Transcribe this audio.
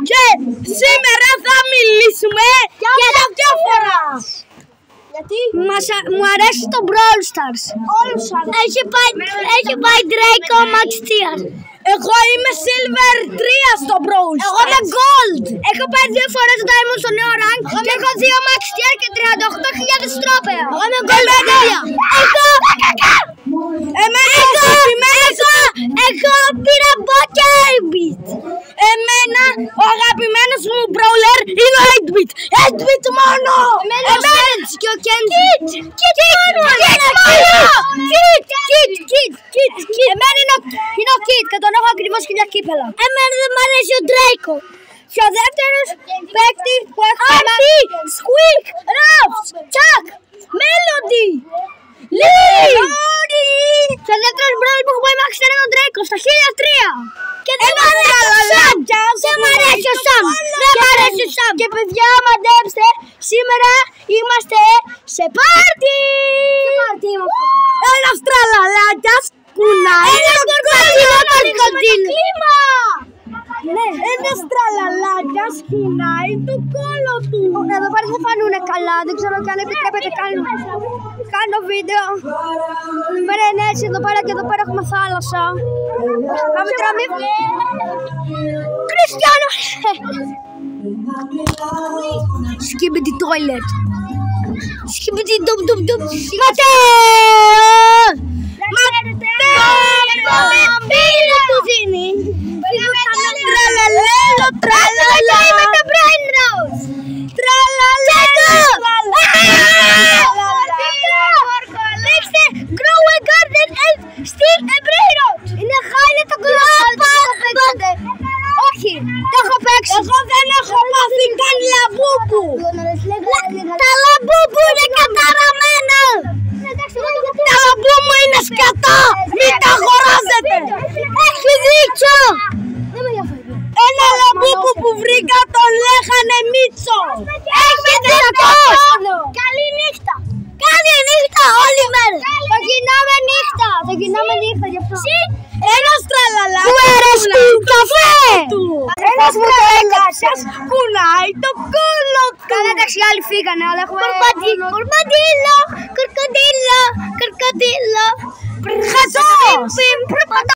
Και σήμερα θα μιλήσουμε για τα διάφορα. Μου αρέσει το Brawl Stars. Έχει πάει Draco Max Tier. Εγώ είμαι Silver 3 στο Brawl Stars. Εγώ είμαι Gold. Έχω πάει 2 φορές το Diamond στο νέο rank. Και έχω 2 Max Tier και 38.000 τρόπαια. Εγώ είμαι Gold 3. Εγώ πήρα Bokeh. Εμένα ο αγαπημένος μου Brawler είναι ο 8-bit. 8-bit μόνο. Εμένα και ο Kenji. Kit μόνο. Εμένα είναι ο Kit και τον έχω ακριβώς 1000 κύπελα. Εμένα δεν μ' αρέσει ο Draco. Και ο δεύτερος παίκτης που έχω μάθει Squeak, Ruffs, Chuck, Melody, Lily. Και ο δεύτερος Brawler που έχω πάει Max είναι ο Draco στα 1003. Και δεν μ' αρέσει ο Sam. Και παιδιά, μαντέψτε, σήμερα είμαστε σε πάρτι. Ένας τραλαλάκιας κουνάει το κλίμα. Ένας τραλαλάκιας κουνάει το κόλλο του. Εδώ πέρα θα φανούνε καλά, δεν ξέρω καν επιτρέπεται κάνω βίντεο. Πέρα είναι έτσι εδώ πέρα και εδώ πέρα έχουμε θάλασσα. Πάμε τώρα μη... Κριστιανό! Skibidi toilet. Skibidi dum dum dum. Ματέο! Μπαμπίλο του δίνει. Τραλαλέλο, τραλαλέλο. Είμαι το Brain Rose. Τραλαλέλο. Δείξτε, grow a garden and steal a Brain Rose. Είναι χάλια το κολόπα. Όχι, το έχω παίξει. Εγώ δεν έχω μάθει καν λαμπούμπου. Τα λαμπούμπου είναι καταραμένα. Τα λαμπούμπου είναι σκατά. Μην τα αγοράζετε. Έχει δίκιο. Ένα λαμπούμπου που βρήκα τον λέγανε Μίτσο. Έχετε κακός. Καλή νύχτα. Καλή νύχτα όλη μέρα. Θα γινάμε νύχτα. Θα γινάμε νύχτα γι' αυτό. Ένας τραλαλάς που αρέσει καφέ. Ένας τραλαλάς κουνάει το κόλλο του. Καλά, εντάξει, άλλοι φύγανε, αλλά έχουμε... Κορκοντήλο, κορκοντήλο, κορκοντήλο.